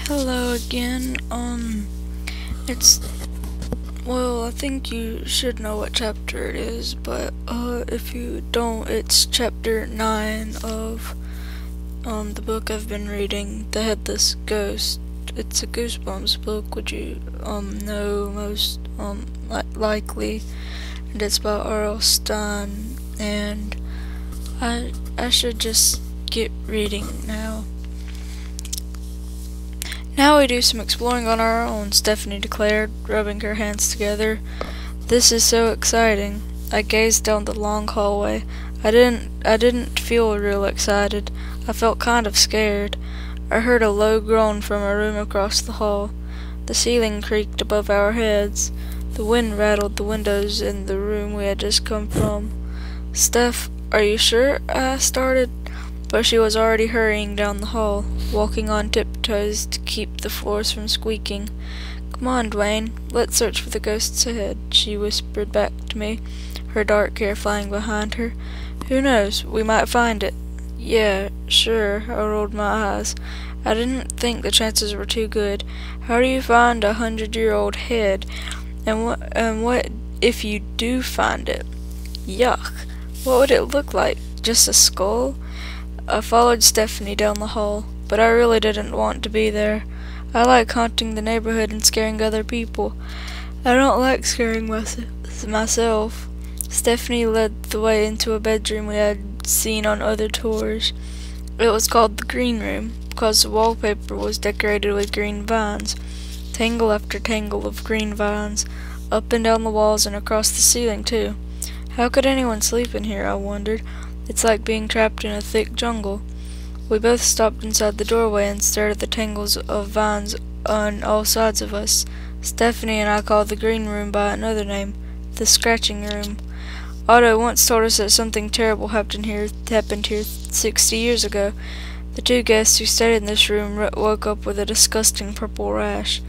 Hello again. It's, well, I think you should know what chapter it is, but, if you don't, it's chapter 9 of, the book I've been reading, The Headless Ghost. It's a Goosebumps book, which you, know most, likely, and it's by R.L. Stein, and I should just get reading now. Now we do some exploring on our own, Stephanie declared, rubbing her hands together. This is so exciting. I gazed down the long hallway. I didn't feel real excited. I felt kind of scared. I heard a low groan from a room across the hall. The ceiling creaked above our heads. The wind rattled the windows in the room we had just come from. Steph, are you sure? I started, but she was already hurrying down the hall, walking on tiptoes to keep the floors from squeaking. Come on, Dwayne, let's search for the ghost's head, she whispered back to me, her dark hair flying behind her. Who knows, we might find it. Yeah, sure, I rolled my eyes. I didn't think the chances were too good. How do you find a 100-year-old head? And what if you do find it? Yuck. What would it look like? Just a skull? I followed Stephanie down the hall, but I really didn't want to be there. I like haunting the neighborhood and scaring other people. I don't like scaring myself. Stephanie led the way into a bedroom we had seen on other tours. It was called the green room, because the wallpaper was decorated with green vines, tangle after tangle of green vines, up and down the walls and across the ceiling too. How could anyone sleep in here, I wondered. It's like being trapped in a thick jungle. We both stopped inside the doorway and stared at the tangles of vines on all sides of us. Stephanie and I called the green room by another name, the scratching room. Otto once told us that something terrible happened here 60 years ago. The two guests who stayed in this room woke up with a disgusting purple rash.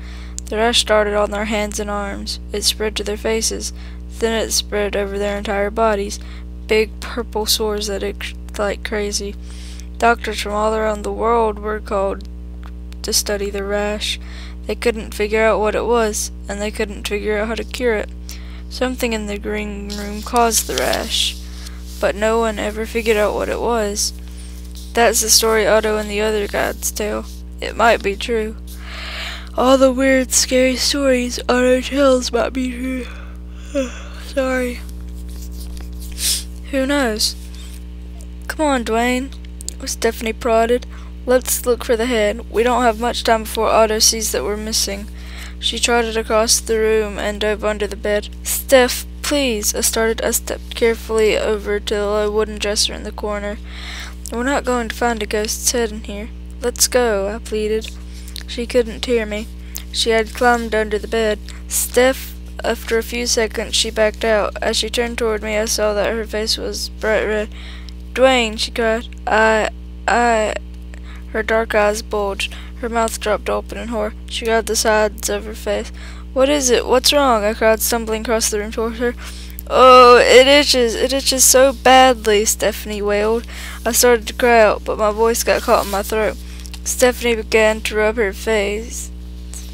The rash started on their hands and arms. It spread to their faces. Then it spread over their entire bodies. Big purple sores that itched like crazy. Doctors from all around the world were called to study the rash. They couldn't figure out what it was, and they couldn't figure out how to cure it. Something in the green room caused the rash, but no one ever figured out what it was. That's the story Otto and the other guides tell. It might be true. All the weird, scary stories Otto tells might be true. Sorry. Who knows? Come on, Dwayne, Stephanie prodded. Let's look for the head. We don't have much time before Otto sees that we're missing. She trotted across the room and dove under the bed. Steph, please, I stepped carefully over to a wooden dresser in the corner. We're not going to find a ghost's head in here. Let's go, I pleaded. She couldn't hear me. She had climbed under the bed. Steph, after a few seconds, she backed out. As she turned toward me, I saw that her face was bright red. Dwayne, she cried. Her dark eyes bulged. Her mouth dropped open in horror. She grabbed the sides of her face. What is it? What's wrong? I cried, stumbling across the room towards her. Oh, it itches. It itches so badly, Stephanie wailed. I started to cry out, but my voice got caught in my throat. Stephanie began to rub her face.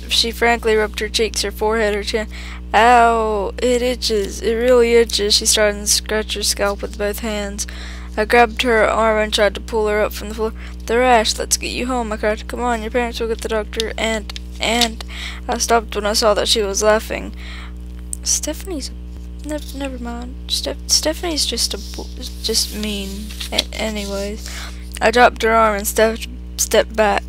She frankly rubbed her cheeks, her forehead, her chin. Ow, it itches. It really itches. She started to scratch her scalp with both hands. I grabbed her arm and tried to pull her up from the floor. The rash, let's get you home, I cried. Come on, your parents will get the doctor, and I stopped when I saw that she was laughing. Stephanie's, never mind. Stephanie's just mean. Anyways, I dropped her arm and stepped back.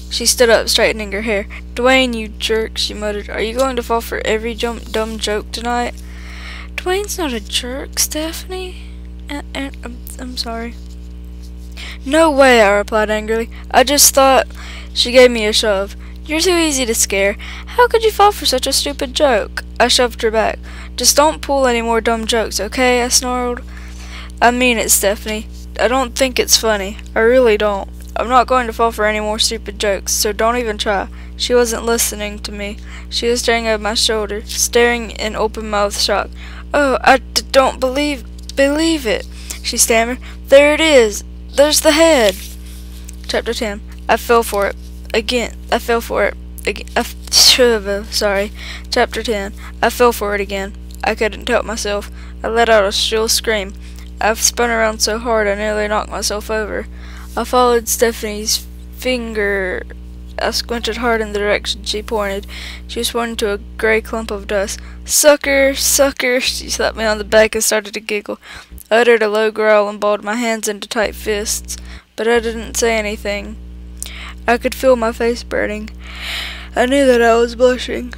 She stood up, straightening her hair. Dwayne, you jerk, she muttered. Are you going to fall for every dumb joke tonight? Dwayne's not a jerk, Stephanie. I'm sorry. No way, I replied angrily. I just thought... She gave me a shove. You're too easy to scare. How could you fall for such a stupid joke? I shoved her back. Just don't pull any more dumb jokes, okay? I snarled. I mean it, Stephanie. I don't think it's funny. I really don't. I'm not going to fall for any more stupid jokes, so don't even try. She wasn't listening to me. She was staring over my shoulder, staring in open-mouthed shock. Oh, I don't believe it, she stammered. There it is. There's the head. Chapter 10. I fell for it. Again, I fell for it. Sorry. Chapter 10. I fell for it again. I couldn't help myself. I let out a shrill scream. I spun around so hard I nearly knocked myself over. I followed Stephanie's finger. I squinted hard in the direction she pointed. She was pointing to a gray clump of dust. "Sucker! Sucker!" She slapped me on the back and started to giggle. I uttered a low growl and balled my hands into tight fists, but I didn't say anything. I could feel my face burning. I knew that I was blushing.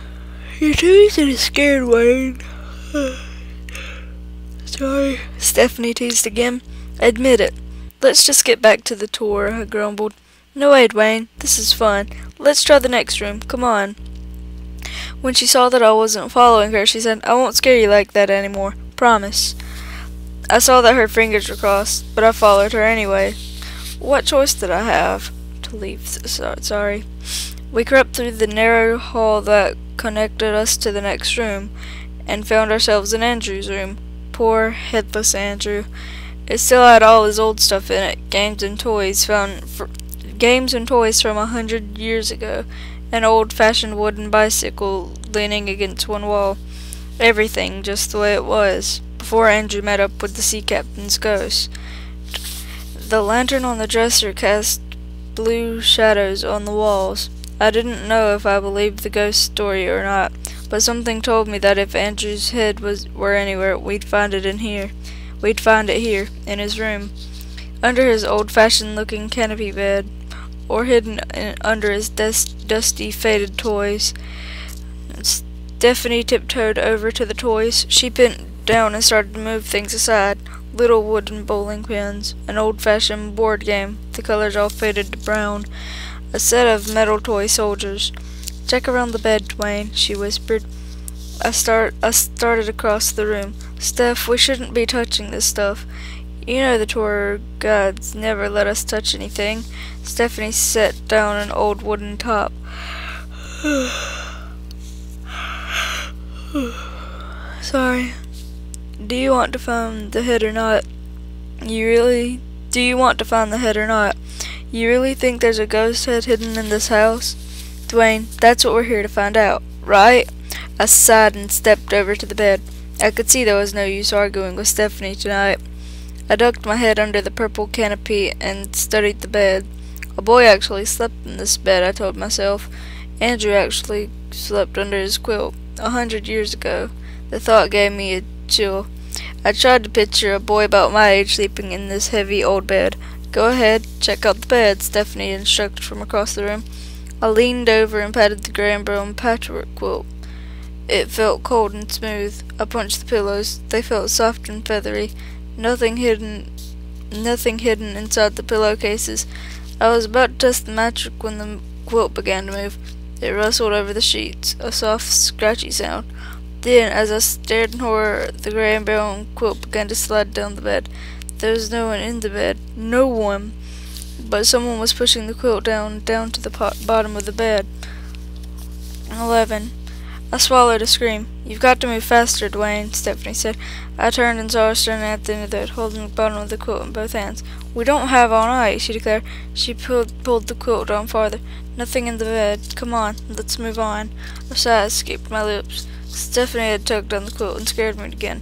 "You're too easy to scare, Wayne." "Sorry," Stephanie teased again. "Admit it. Let's just get back to the tour," I grumbled. "No, wait, Wayne. This is fun. Let's try the next room. Come on." When she saw that I wasn't following her, she said, "I won't scare you like that anymore. Promise." I saw that her fingers were crossed, but I followed her anyway. What choice did I have? To leave. Sorry. We crept through the narrow hall that connected us to the next room, and found ourselves in Andrew's room. Poor, headless Andrew. It still had all his old stuff in it, games and toys from 100 years ago, an old-fashioned wooden bicycle leaning against one wall. Everything just the way it was, before Andrew met up with the sea captain's ghost. The lantern on the dresser cast blue shadows on the walls. I didn't know if I believed the ghost story or not, but something told me that if Andrew's head were anywhere, we'd find it here, in his room, under his old-fashioned looking canopy bed, or hidden under his dusty, faded toys. Stephanie tiptoed over to the toys. She bent down and started to move things aside. Little wooden bowling pins, an old-fashioned board game, the colors all faded to brown, a set of metal toy soldiers. "Check around the bed, Dwayne," she whispered. I started across the room. "Steph, we shouldn't be touching this stuff. You know the tour guides never let us touch anything." Stephanie set down an old wooden top. "Sorry. Do you want to find the head or not? Do you want to find the head or not? You really think there's a ghost head hidden in this house? Dwayne, that's what we're here to find out, right?" I sighed and stepped over to the bed. I could see there was no use arguing with Stephanie tonight. I ducked my head under the purple canopy and studied the bed. A boy actually slept in this bed, I told myself. Andrew actually slept under his quilt 100 years ago. The thought gave me a chill. I tried to picture a boy about my age sleeping in this heavy old bed. "Go ahead, check out the bed," Stephanie instructed from across the room. I leaned over and patted the gray and brown patchwork quilt. It felt cold and smooth. I punched the pillows. They felt soft and feathery. Nothing hidden inside the pillowcases. I was about to test the mattress when the quilt began to move. It rustled over the sheets, a soft, scratchy sound. Then, as I stared in horror, the gray and brown quilt began to slide down the bed. There was no one in the bed. No one. But someone was pushing the quilt down to the bottom of the bed. 11. I swallowed a scream. "You've got to move faster, Dwayne," Stephanie said. I turned and saw her standing at the end of the bed, holding the bottom of the quilt in both hands. "We don't have all night," she declared. She pulled the quilt down farther. "Nothing in the bed. Come on, let's move on." A sigh escaped my lips. Stephanie had tugged on the quilt and scared me again.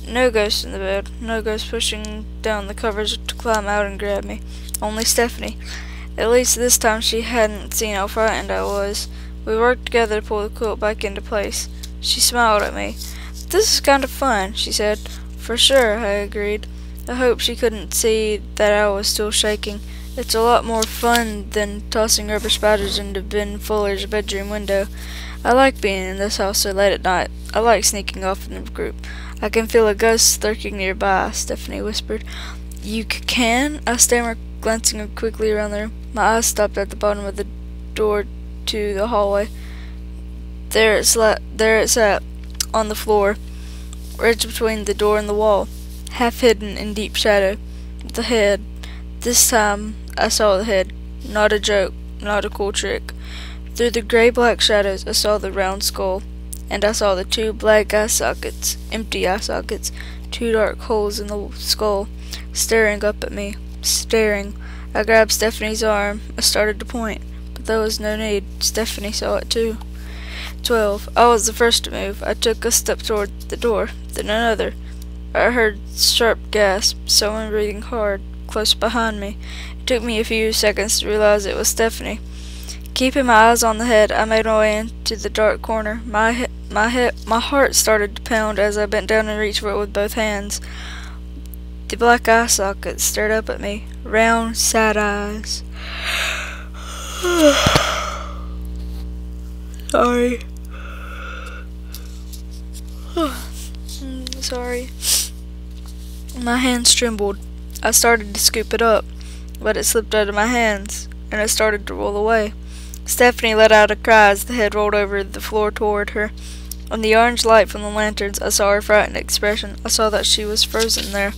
No ghost in the bed. No ghost pushing down the covers to climb out and grab me. Only Stephanie. At least this time she hadn't seen how frightened I was. We worked together to pull the quilt back into place. She smiled at me. "This is kind of fun," she said. "For sure," I agreed. I hoped she couldn't see that I was still shaking. It's a lot more fun than tossing rubber spiders into Ben Fuller's bedroom window. I like being in this house so late at night. I like sneaking off in the group. "I can feel a ghost lurking nearby," Stephanie whispered. "You can?" I stammered, glancing quickly around the room. My eyes stopped at the bottom of the door to the hallway. There it sat, on the floor, wedged between the door and the wall, half hidden in deep shadow. The head. This time I saw the head. Not a joke, not a cool trick. Through the gray-black shadows I saw the round skull, and I saw the two black eye sockets, empty eye sockets, two dark holes in the skull, staring up at me. Staring. I grabbed Stephanie's arm. I started to point, but there was no need. Stephanie saw it too. 12. I was the first to move. I took a step toward the door, then another. I heard sharp gasps, someone breathing hard, close behind me. It took me a few seconds to realize it was Stephanie. Keeping my eyes on the head, I made my way into the dark corner. My heart started to pound as I bent down and reached for it with both hands. The black eye socket stared up at me. Round, sad eyes. Sorry. Sorry. My hands trembled. I started to scoop it up, but it slipped out of my hands, and it started to roll away. Stephanie let out a cry as the head rolled over the floor toward her. In the orange light from the lanterns, I saw her frightened expression. I saw that she was frozen there.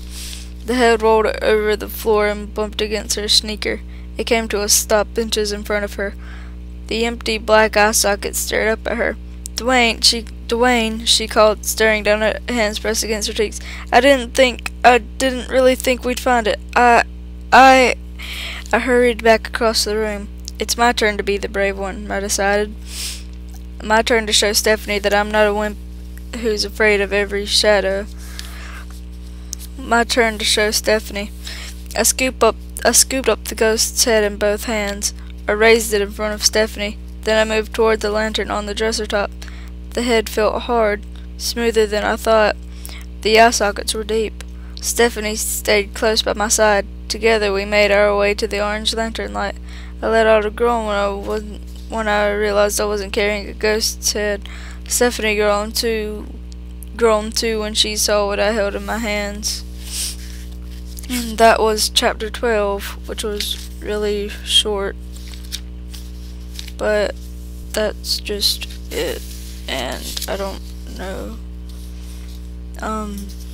The head rolled over the floor and bumped against her sneaker. It came to a stop inches in front of her. The empty black eye socket stared up at her. Dwayne, she called, staring down at her hands pressed against her cheeks. I didn't really think we'd find it. I hurried back across the room. It's my turn to be the brave one, I decided. My turn to show Stephanie that I'm not a wimp who's afraid of every shadow. My turn to show Stephanie. I scooped up the ghost's head in both hands. I raised it in front of Stephanie. Then I moved toward the lantern on the dresser top. The head felt hard, smoother than I thought. The eye sockets were deep. Stephanie stayed close by my side. Together we made our way to the orange lantern light. I let out a groan when I realized I wasn't carrying a ghost's head. Stephanie groaned too when she saw what I held in my hands. And that was chapter 12, which was really short. But that's just it. And I don't know.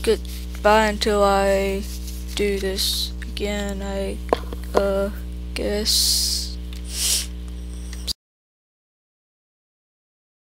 Goodbye until I do this again, I guess.